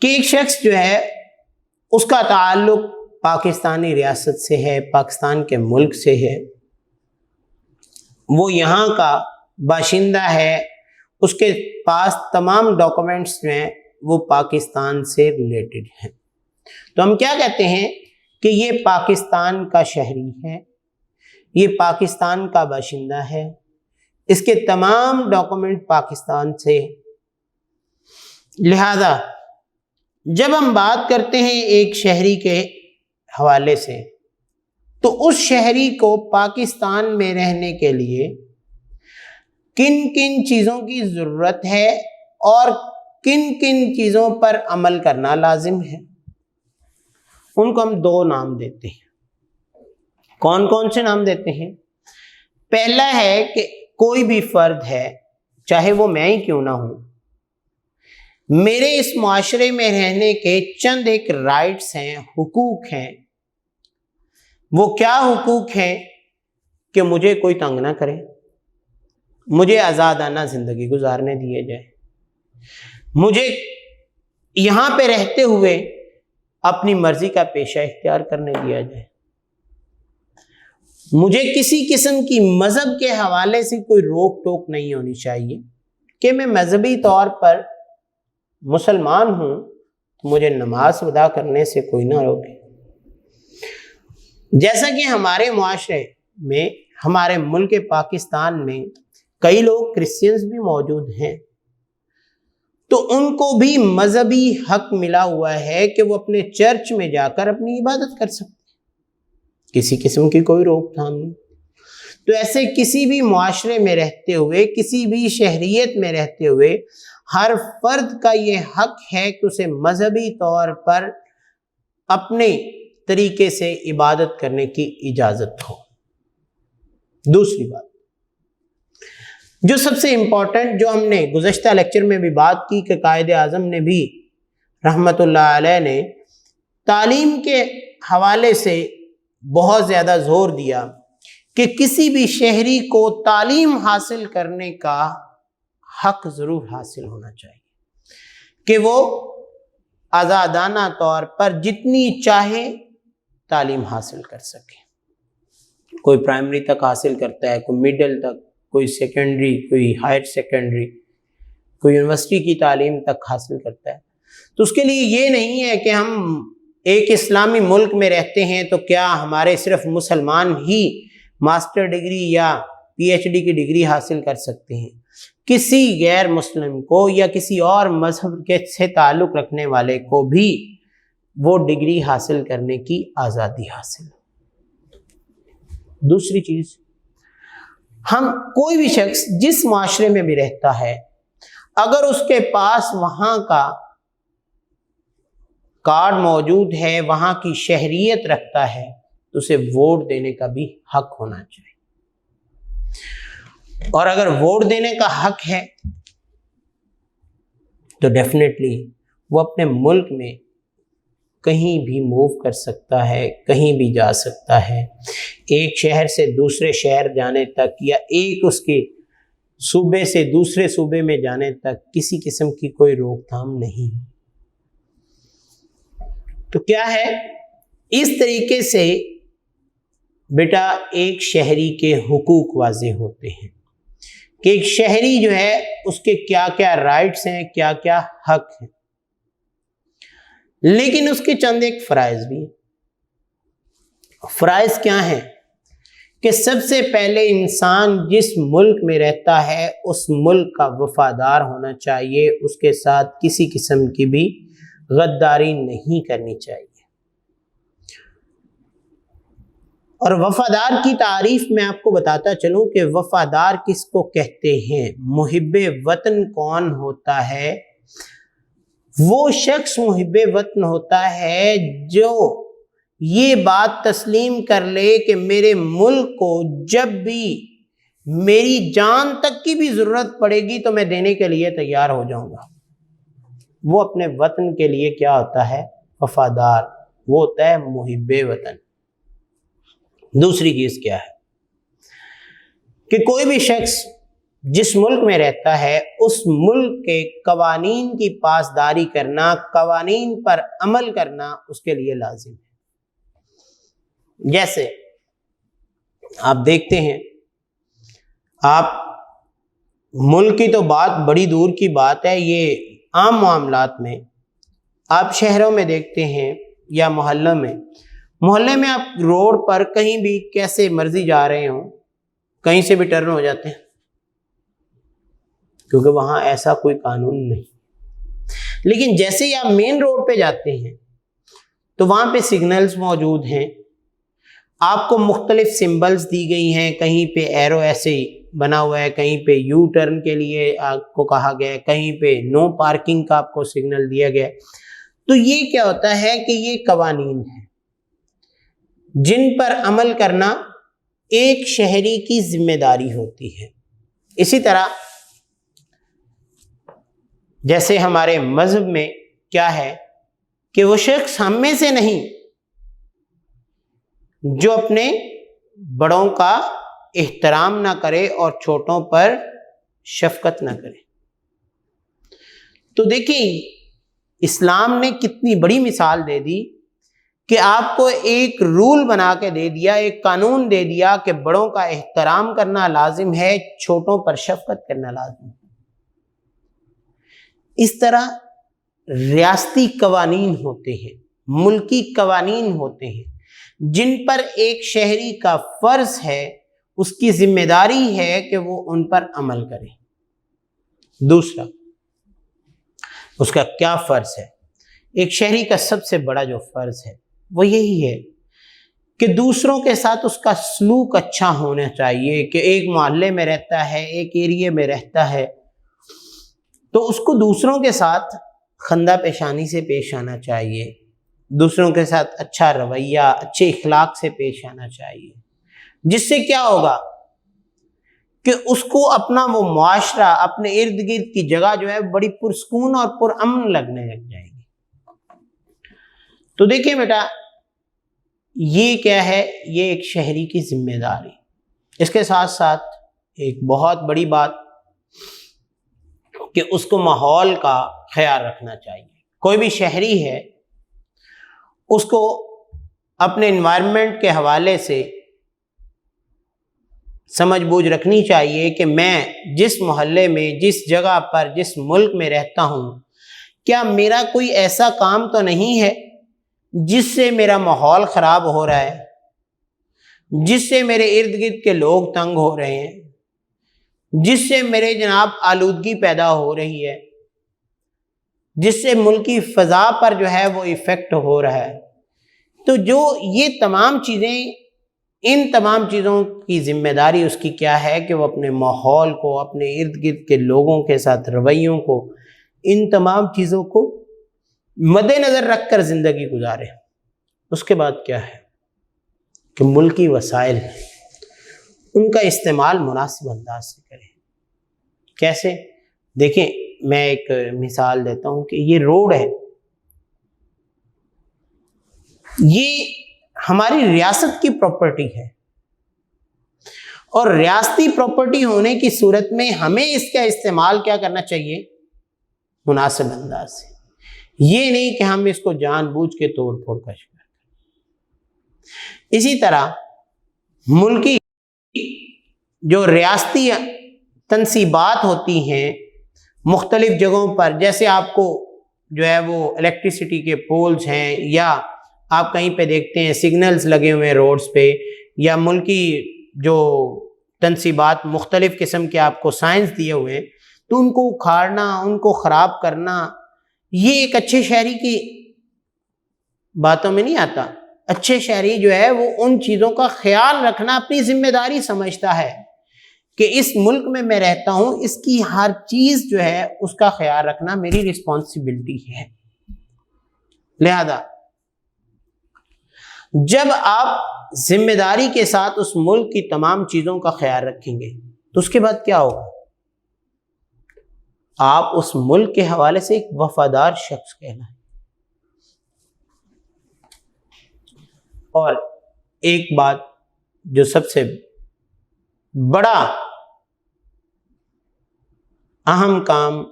کہ ایک شخص جو ہے اس کا تعلق پاکستانی ریاست سے ہے، پاکستان کے ملک سے ہے، وہ یہاں کا باشندہ ہے، اس کے پاس تمام ڈاکومنٹس جو ہیں وہ پاکستان سے ریلیٹڈ ہیں، تو ہم کیا کہتے ہیں کہ یہ پاکستان کا شہری ہے، یہ پاکستان کا باشندہ ہے، اس کے تمام ڈاکومنٹ پاکستان سے۔ لہذا جب ہم بات کرتے ہیں ایک شہری کے حوالے سے، تو اس شہری کو پاکستان میں رہنے کے لیے کن کن چیزوں کی ضرورت ہے اور کن کن چیزوں پر عمل کرنا لازم ہے، ان کو ہم دو نام دیتے ہیں۔ کون کون سے نام دیتے ہیں؟ پہلا ہے کہ کوئی بھی فرد ہے، چاہے وہ میں ہی کیوں نہ ہوں، میرے اس معاشرے میں رہنے کے چند ایک رائٹس ہیں، حقوق ہیں۔ وہ کیا حقوق ہیں؟ کہ مجھے کوئی تنگ نہ کرے، مجھے آزادانہ زندگی گزارنے دیے جائے، مجھے یہاں پہ رہتے ہوئے اپنی مرضی کا پیشہ اختیار کرنے دیا جائے، مجھے کسی قسم کی مذہب کے حوالے سے کوئی روک ٹوک نہیں ہونی چاہیے، کہ میں مذہبی طور پر مسلمان ہوں تو مجھے نماز ادا کرنے سے کوئی نہ روکے۔ جیسا کہ ہمارے معاشرے میں، ہمارے ملک پاکستان میں کئی لوگ کرسچنز بھی موجود ہیں، تو ان کو بھی مذہبی حق ملا ہوا ہے کہ وہ اپنے چرچ میں جا کر اپنی عبادت کر سکتے ہیں، کسی قسم کی کوئی روک تھام نہیں۔ تو ایسے کسی بھی معاشرے میں رہتے ہوئے، کسی بھی شہریت میں رہتے ہوئے، ہر فرد کا یہ حق ہے کہ اسے مذہبی طور پر اپنے طریقے سے عبادت کرنے کی اجازت ہو۔ دوسری بات جو سب سے امپورٹنٹ، جو ہم نے گزشتہ لیکچر میں بھی بات کی، کہ قائد اعظم نے بھی رحمت اللہ علیہ نے تعلیم کے حوالے سے بہت زیادہ زور دیا کہ کسی بھی شہری کو تعلیم حاصل کرنے کا حق ضرور حاصل ہونا چاہیے، کہ وہ آزادانہ طور پر جتنی چاہے تعلیم حاصل کر سکے۔ کوئی پرائمری تک حاصل کرتا ہے، کوئی مڈل تک، کوئی سیکنڈری، کوئی ہائر سیکنڈری، کوئی یونیورسٹی کی تعلیم تک حاصل کرتا ہے۔ تو اس کے لیے یہ نہیں ہے کہ ہم ایک اسلامی ملک میں رہتے ہیں تو کیا ہمارے صرف مسلمان ہی ماسٹر ڈگری یا پی ایچ ڈی کی ڈگری حاصل کر سکتے ہیں، کسی غیر مسلم کو یا کسی اور مذہب کے سے تعلق رکھنے والے کو بھی وہ ڈگری حاصل کرنے کی آزادی حاصل۔ دوسری چیز، ہم کوئی بھی شخص جس معاشرے میں بھی رہتا ہے، اگر اس کے پاس وہاں کا کارڈ موجود ہے، وہاں کی شہریت رکھتا ہے، تو اسے ووٹ دینے کا بھی حق ہونا چاہیے۔ اور اگر ووٹ دینے کا حق ہے تو ڈیفینیٹلی وہ اپنے ملک میں کہیں بھی موو کر سکتا ہے، کہیں بھی جا سکتا ہے، ایک شہر سے دوسرے شہر جانے تک یا ایک اس کے صوبے سے دوسرے صوبے میں جانے تک کسی قسم کی کوئی روک تھام نہیں۔ تو کیا ہے، اس طریقے سے بیٹا ایک شہری کے حقوق واضح ہوتے ہیں کہ ایک شہری جو ہے اس کے کیا کیا رائٹس ہیں، کیا کیا حق ہیں، لیکن اس کے چند ایک فرائض بھی ہیں۔ فرائض کیا ہیں کہ سب سے پہلے انسان جس ملک میں رہتا ہے اس ملک کا وفادار ہونا چاہیے، اس کے ساتھ کسی قسم کی بھی غداری نہیں کرنی چاہیے۔ اور وفادار کی تعریف میں آپ کو بتاتا چلوں کہ وفادار کس کو کہتے ہیں۔ محب وطن کون ہوتا ہے؟ وہ شخص محب وطن ہوتا ہے جو یہ بات تسلیم کر لے کہ میرے ملک کو جب بھی میری جان تک کی بھی ضرورت پڑے گی تو میں دینے کے لیے تیار ہو جاؤں گا۔ وہ اپنے وطن کے لیے کیا ہوتا ہے؟ وفادار، وہ ہوتا ہے محب وطن۔ دوسری چیز کیا ہے کہ کوئی بھی شخص جس ملک میں رہتا ہے اس ملک کے قوانین کی پاسداری کرنا، قوانین پر عمل کرنا اس کے لیے لازم ہے۔ جیسے آپ دیکھتے ہیں، آپ ملک کی تو بات بڑی دور کی بات ہے، یہ عام معاملات میں آپ شہروں میں دیکھتے ہیں یا محلوں میں آپ روڈ پر کہیں بھی کیسے مرضی جا رہے ہوں، کہیں سے بھی ٹرن ہو جاتے ہیں، کیونکہ وہاں ایسا کوئی قانون نہیں۔ لیکن جیسے ہی آپ مین روڈ پہ جاتے ہیں تو وہاں پہ سگنلز موجود ہیں، آپ کو مختلف سمبلز دی گئی ہیں، کہیں پہ ایرو ایسے بنا ہوا ہے، کہیں پہ یو ٹرن کے لیے آپ کو کہا گیا ہے، کہیں پہ نو پارکنگ کا آپ کو سگنل دیا گیا ہے۔ تو یہ کیا ہوتا ہے کہ یہ قوانین ہیں جن پر عمل کرنا ایک شہری کی ذمہ داری ہوتی ہے۔ اسی طرح جیسے ہمارے مذہب میں کیا ہے کہ وہ شخص ہم میں سے نہیں جو اپنے بڑوں کا احترام نہ کرے اور چھوٹوں پر شفقت نہ کرے۔ تو دیکھیں اسلام نے کتنی بڑی مثال دے دی کہ آپ کو ایک رول بنا کے دے دیا، ایک قانون دے دیا کہ بڑوں کا احترام کرنا لازم ہے، چھوٹوں پر شفقت کرنا لازم ہے۔ اس طرح ریاستی قوانین ہوتے ہیں، ملکی قوانین ہوتے ہیں جن پر ایک شہری کا فرض ہے، اس کی ذمہ داری ہے کہ وہ ان پر عمل کرے۔ دوسرا اس کا کیا فرض ہے؟ ایک شہری کا سب سے بڑا جو فرض ہے وہ یہی ہے کہ دوسروں کے ساتھ اس کا سلوک اچھا ہونا چاہیے، کہ ایک محلے میں رہتا ہے، ایک ایریے میں رہتا ہے تو اس کو دوسروں کے ساتھ خندہ پیشانی سے پیش آنا چاہیے، دوسروں کے ساتھ اچھا رویہ، اچھے اخلاق سے پیش آنا چاہیے، جس سے کیا ہوگا کہ اس کو اپنا وہ معاشرہ، اپنے ارد گرد کی جگہ جو ہے بڑی پرسکون اور پرامن لگنے لگ جائے گی۔ تو دیکھیں بیٹا، یہ کیا ہے؟ یہ ایک شہری کی ذمہ داری۔ اس کے ساتھ ساتھ ایک بہت بڑی بات کہ اس کو ماحول کا خیال رکھنا چاہیے۔ کوئی بھی شہری ہے اس کو اپنے انوائرمنٹ کے حوالے سے سمجھ بوجھ رکھنی چاہیے کہ میں جس محلے میں، جس جگہ پر، جس ملک میں رہتا ہوں، کیا میرا کوئی ایسا کام تو نہیں ہے جس سے میرا ماحول خراب ہو رہا ہے، جس سے میرے ارد گرد کے لوگ تنگ ہو رہے ہیں، جس سے میرے جناب آلودگی پیدا ہو رہی ہے، جس سے ملکی فضا پر جو ہے وہ ایفیکٹ ہو رہا ہے۔ تو جو یہ تمام چیزیں، ان تمام چیزوں کی ذمہ داری اس کی کیا ہے کہ وہ اپنے ماحول کو، اپنے ارد گرد کے لوگوں کے ساتھ رویوں کو، ان تمام چیزوں کو مد نظر رکھ کر زندگی گزارے۔ اس کے بعد کیا ہے کہ ملکی وسائل ان کا استعمال مناسب انداز سے کرے۔ کیسے؟ دیکھیں میں ایک مثال دیتا ہوں کہ یہ روڈ ہے، یہ ہماری ریاست کی پراپرٹی ہے، اور ریاستی پراپرٹی ہونے کی صورت میں ہمیں اس کا استعمال کیا کرنا چاہیے؟ مناسب انداز سے۔ یہ نہیں کہ ہم اس کو جان بوجھ کے توڑ پھوڑ کا شکار کریں۔ اسی طرح ملکی جو ریاستی تنصیبات ہوتی ہیں مختلف جگہوں پر، جیسے آپ کو جو ہے وہ الیکٹریسٹی کے پولز ہیں، یا آپ کہیں پہ دیکھتے ہیں سگنلز لگے ہوئے ہیں روڈز پہ، یا ملکی جو تنصیبات مختلف قسم کے آپ کو سائنس دیے ہوئے ہیں، تو ان کو اکھاڑنا، ان کو خراب کرنا، یہ ایک اچھے شہری کی باتوں میں نہیں آتا۔ اچھے شہری جو ہے وہ ان چیزوں کا خیال رکھنا اپنی ذمہ داری سمجھتا ہے کہ اس ملک میں رہتا ہوں، اس کی ہر چیز جو ہے اس کا خیال رکھنا میری رسپانسبلٹی ہے۔ لہذا جب آپ ذمہ داری کے ساتھ اس ملک کی تمام چیزوں کا خیال رکھیں گے تو اس کے بعد کیا ہوگا؟ آپ اس ملک کے حوالے سے ایک وفادار شخص کہلائیں۔ اور ایک بات جو سب سے بڑا اہم کام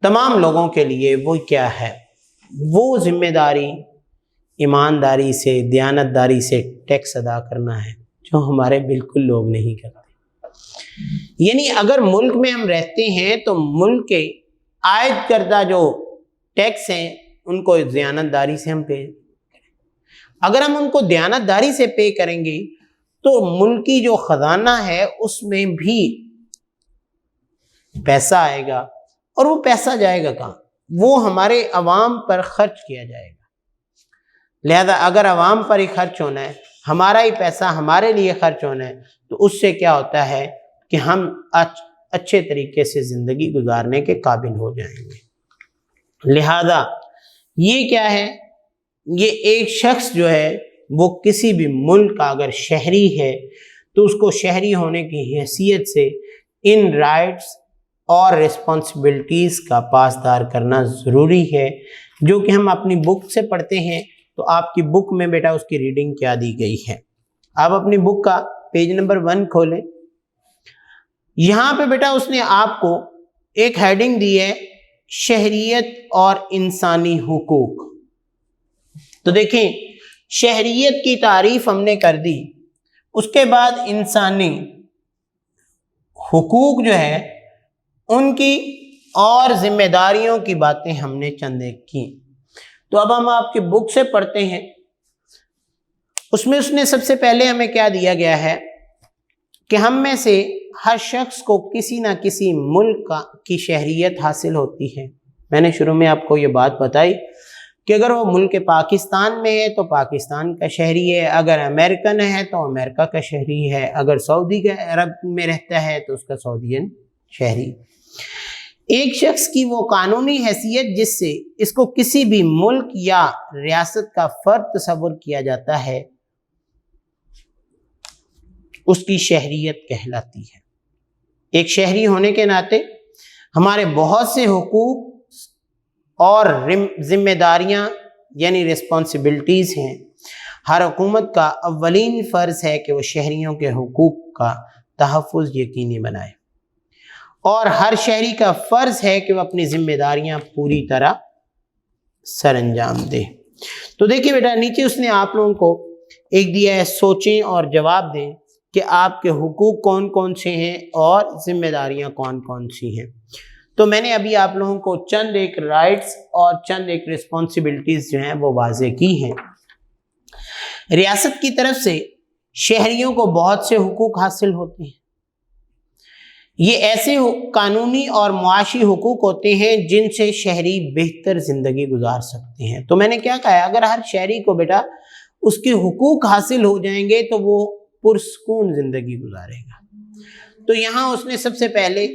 تمام لوگوں کے لیے وہ کیا ہے؟ وہ ذمہ داری ایمانداری سے، دیانتداری سے ٹیکس ادا کرنا ہے، جو ہمارے بالکل لوگ نہیں کرتے۔ یعنی اگر ملک میں ہم رہتے ہیں تو ملک کے عائد کردہ جو ٹیکس ہیں ان کو دیانتداری سے ہم پے کریں۔ اگر ہم ان کو دیانتداری سے پے کریں گے تو ملکی جو خزانہ ہے اس میں بھی پیسہ آئے گا، اور وہ پیسہ جائے گا کہاں؟ وہ ہمارے عوام پر خرچ کیا جائے گا۔ لہذا اگر عوام پر ہی خرچ ہونا ہے، ہمارا ہی پیسہ ہمارے لیے خرچ ہونا ہے، تو اس سے کیا ہوتا ہے کہ ہم اچھے طریقے سے زندگی گزارنے کے قابل ہو جائیں گے۔ لہذا یہ کیا ہے؟ یہ ایک شخص جو ہے وہ کسی بھی ملک کا اگر شہری ہے تو اس کو شہری ہونے کی حیثیت سے ان رائٹس اور رسپانسبلٹیز کا پاسدار کرنا ضروری ہے، جو کہ ہم اپنی بک سے پڑھتے ہیں۔ تو آپ کی بک میں بیٹا اس کی ریڈنگ کیا دی گئی ہے؟ آپ اپنی بک کا پیج نمبر 1 کھولیں۔ یہاں پہ بیٹا اس نے آپ کو ایک ہیڈنگ دی ہے، شہریت اور انسانی حقوق۔ تو دیکھیں، شہریت کی تعریف ہم نے کر دی، اس کے بعد انسانی حقوق جو ہے ان کی اور ذمہ داریوں کی باتیں ہم نے چند ایک کی۔ تو اب ہم آپ کی بک سے پڑھتے ہیں۔ اس میں اس نے سب سے پہلے ہمیں کیا دیا گیا ہے کہ ہم میں سے ہر شخص کو کسی نہ کسی ملک کی شہریت حاصل ہوتی ہے۔ میں نے شروع میں آپ کو یہ بات بتائی کہ اگر وہ ملک پاکستان میں ہے تو پاکستان کا شہری ہے، اگر امریکن ہے تو امریکہ کا شہری ہے، اگر سعودی عرب میں رہتا ہے تو اس کا سعودین شہری۔ ایک شخص کی وہ قانونی حیثیت جس سے اس کو کسی بھی ملک یا ریاست کا فرد تصور کیا جاتا ہے، اس کی شہریت کہلاتی ہے۔ ایک شہری ہونے کے ناطے ہمارے بہت سے حقوق اور ذمہ داریاں یعنی رسپانسبلٹیز ہیں۔ ہر حکومت کا اولین فرض ہے کہ وہ شہریوں کے حقوق کا تحفظ یقینی بنائے، اور ہر شہری کا فرض ہے کہ وہ اپنی ذمہ داریاں پوری طرح سر انجام دے۔ تو دیکھیے بیٹا، نیچے اس نے آپ لوگوں کو ایک دیا ہے، سوچیں اور جواب دیں کہ آپ کے حقوق کون کون سے ہیں اور ذمہ داریاں کون کون سی ہیں۔ تو میں نے ابھی آپ لوگوں کو چند ایک رائٹس اور چند ایک رسپانسبلٹیز جو ہیں وہ واضح کی ہیں۔ ریاست کی طرف سے شہریوں کو بہت سے حقوق حاصل ہوتے ہیں۔ یہ ایسے قانونی اور معاشی حقوق ہوتے ہیں جن سے شہری بہتر زندگی گزار سکتے ہیں۔ تو میں نے کیا کہا ہے، اگر ہر شہری کو بیٹا اس کے حقوق حاصل ہو جائیں گے تو وہ پرسکون زندگی گزارے گا۔ تو یہاں اس نے سب سے پہلے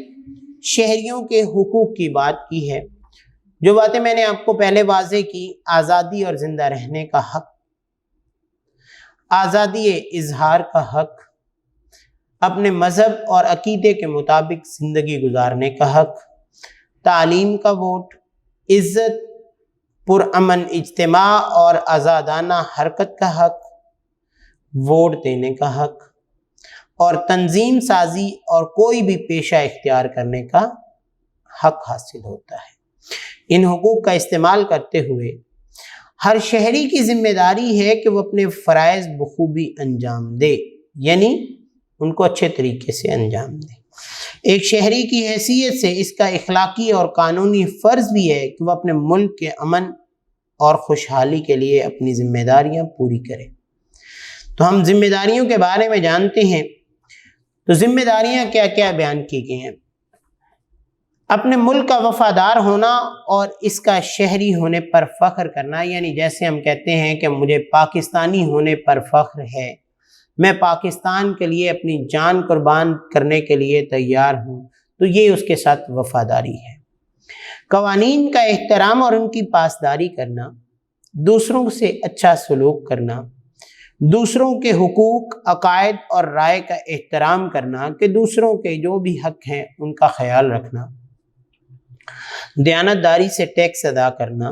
شہریوں کے حقوق کی بات کی ہے۔ جو باتیں میں نے آپ کو پہلے واضح کی، آزادی اور زندہ رہنے کا حق، آزادی اظہار کا حق، اپنے مذہب اور عقیدے کے مطابق زندگی گزارنے کا حق، تعلیم کا ووٹ، عزت، پرامن اجتماع اور آزادانہ حرکت کا حق، ووٹ دینے کا حق، اور تنظیم سازی اور کوئی بھی پیشہ اختیار کرنے کا حق حاصل ہوتا ہے۔ ان حقوق کا استعمال کرتے ہوئے ہر شہری کی ذمہ داری ہے کہ وہ اپنے فرائض بخوبی انجام دے، یعنی ان کو اچھے طریقے سے انجام دے۔ ایک شہری کی حیثیت سے اس کا اخلاقی اور قانونی فرض بھی ہے کہ وہ اپنے ملک کے امن اور خوشحالی کے لیے اپنی ذمہ داریاں پوری کرے۔ تو ہم ذمہ داریوں کے بارے میں جانتے ہیں، تو ذمہ داریاں کیا کیا بیان کی گئی ہیں؟ اپنے ملک کا وفادار ہونا اور اس کا شہری ہونے پر فخر کرنا، یعنی جیسے ہم کہتے ہیں کہ مجھے پاکستانی ہونے پر فخر ہے، میں پاکستان کے لیے اپنی جان قربان کرنے کے لیے تیار ہوں، تو یہ اس کے ساتھ وفاداری ہے۔ قوانین کا احترام اور ان کی پاسداری کرنا، دوسروں سے اچھا سلوک کرنا، دوسروں کے حقوق، عقائد اور رائے کا احترام کرنا کہ دوسروں کے جو بھی حق ہیں ان کا خیال رکھنا، دیانتداری سے ٹیکس ادا کرنا،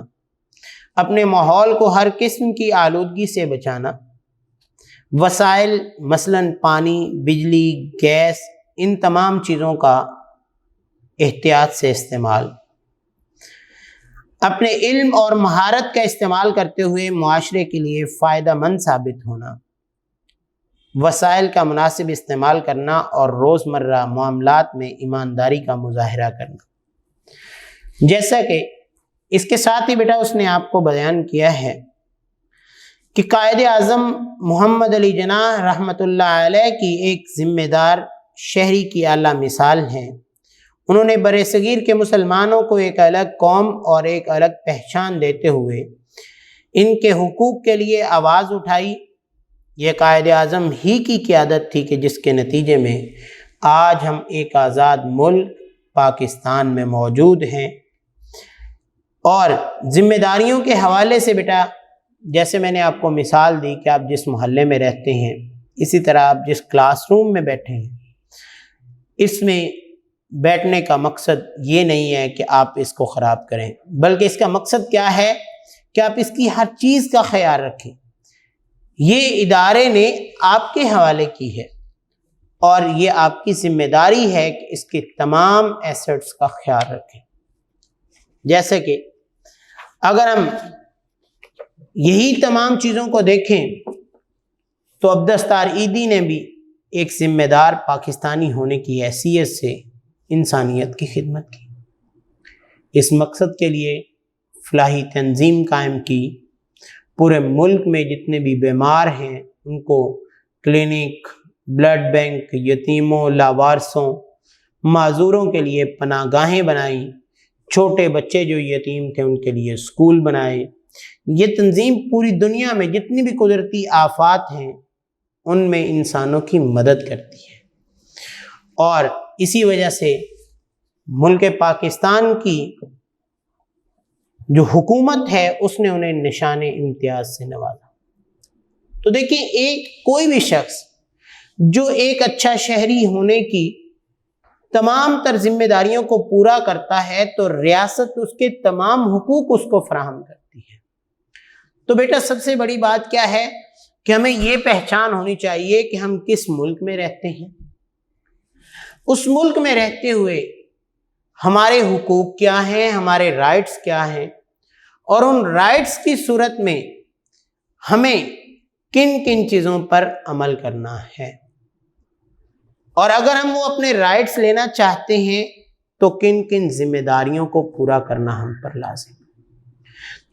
اپنے ماحول کو ہر قسم کی آلودگی سے بچانا، وسائل مثلاً پانی، بجلی، گیس، ان تمام چیزوں کا احتیاط سے استعمال، اپنے علم اور مہارت کا استعمال کرتے ہوئے معاشرے کے لیے فائدہ مند ثابت ہونا، وسائل کا مناسب استعمال کرنا اور روزمرہ معاملات میں ایمانداری کا مظاہرہ کرنا۔ جیسا کہ اس کے ساتھ ہی بیٹا اس نے آپ کو بیان کیا ہے کہ قائد اعظم محمد علی جناح رحمۃ اللہ علیہ کی ایک ذمہ دار شہری کی اعلیٰ مثال ہیں۔ انہوں نے برصغیر کے مسلمانوں کو ایک الگ قوم اور ایک الگ پہچان دیتے ہوئے ان کے حقوق کے لیے آواز اٹھائی۔ یہ قائد اعظم ہی کی قیادت تھی کہ جس کے نتیجے میں آج ہم ایک آزاد ملک پاکستان میں موجود ہیں۔ اور ذمہ داریوں کے حوالے سے بیٹا جیسے میں نے آپ کو مثال دی کہ آپ جس محلے میں رہتے ہیں، اسی طرح آپ جس کلاس روم میں بیٹھے ہیں، اس میں بیٹھنے کا مقصد یہ نہیں ہے کہ آپ اس کو خراب کریں، بلکہ اس کا مقصد کیا ہے کہ آپ اس کی ہر چیز کا خیال رکھیں۔ یہ ادارے نے آپ کے حوالے کی ہے اور یہ آپ کی ذمہ داری ہے کہ اس کے تمام ایسٹس کا خیال رکھیں۔ جیسے کہ اگر ہم یہی تمام چیزوں کو دیکھیں تو عبدس تار عیدی نے بھی ایک ذمہ دار پاکستانی ہونے کی حیثیت سے انسانیت کی خدمت کی۔ اس مقصد کے لیے فلاحی تنظیم قائم کی، پورے ملک میں جتنے بھی بیمار ہیں ان کو کلینک، بلڈ بینک، یتیموں، لاوارثوں، معذوروں کے لیے پناہ گاہیں بنائیں، چھوٹے بچے جو یتیم تھے ان کے لیے اسکول بنائے۔ یہ تنظیم پوری دنیا میں جتنی بھی قدرتی آفات ہیں ان میں انسانوں کی مدد کرتی ہے، اور اسی وجہ سے ملک پاکستان کی جو حکومت ہے اس نے انہیں نشان امتیاز سے نوازا۔ تو دیکھیں کوئی بھی شخص جو ایک اچھا شہری ہونے کی تمام تر ذمہ داریوں کو پورا کرتا ہے تو ریاست اس کے تمام حقوق اس کو فراہم کرتی ہے۔ تو بیٹا سب سے بڑی بات کیا ہے کہ ہمیں یہ پہچان ہونی چاہیے کہ ہم کس ملک میں رہتے ہیں، اس ملک میں رہتے ہوئے ہمارے حقوق کیا ہیں، ہمارے رائٹس کیا ہیں، اور ان رائٹس کی صورت میں ہمیں کن کن چیزوں پر عمل کرنا ہے، اور اگر ہم وہ اپنے رائٹس لینا چاہتے ہیں تو کن کن ذمہ داریوں کو پورا کرنا ہم پر لازم ہے۔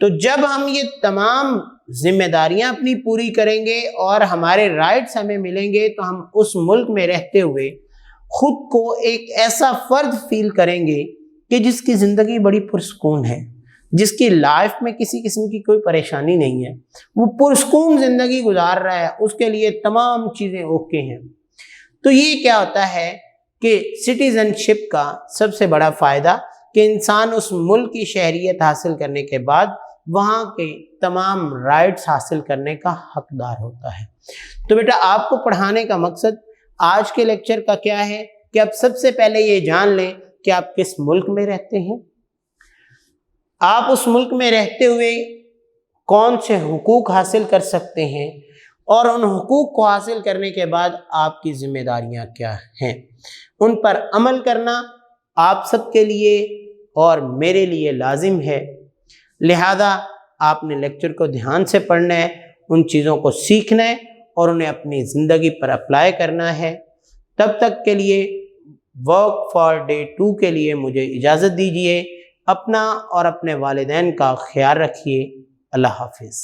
تو جب ہم یہ تمام ذمہ داریاں اپنی پوری کریں گے اور ہمارے رائٹس ہمیں ملیں گے تو ہم اس ملک میں رہتے ہوئے خود کو ایک ایسا فرد فیل کریں گے کہ جس کی زندگی بڑی پرسکون ہے، جس کی لائف میں کسی قسم کی کوئی پریشانی نہیں ہے، وہ پرسکون زندگی گزار رہا ہے، اس کے لیے تمام چیزیں اوکے ہیں۔ تو یہ کیا ہوتا ہے کہ سٹیزن شپ کا سب سے بڑا فائدہ کہ انسان اس ملک کی شہریت حاصل کرنے کے بعد وہاں کے تمام رائٹس حاصل کرنے کا حقدار ہوتا ہے۔ تو بیٹا آپ کو پڑھانے کا مقصد آج کے لیکچر کا کیا ہے کہ آپ سب سے پہلے یہ جان لیں کہ آپ کس ملک میں رہتے ہیں، آپ اس ملک میں رہتے ہوئے کون سے حقوق حاصل کر سکتے ہیں، اور ان حقوق کو حاصل کرنے کے بعد آپ کی ذمہ داریاں کیا ہیں، ان پر عمل کرنا آپ سب کے لیے اور میرے لیے لازم ہے، لہذا آپ نے لیکچر کو دھیان سے پڑھنا ہے، ان چیزوں کو سیکھنا ہے اور انہیں اپنی زندگی پر اپلائی کرنا ہے۔ تب تک کے لیے ورک فار ڈے 2 کے لیے مجھے اجازت دیجیے۔ اپنا اور اپنے والدین کا خیال رکھیے۔ اللہ حافظ۔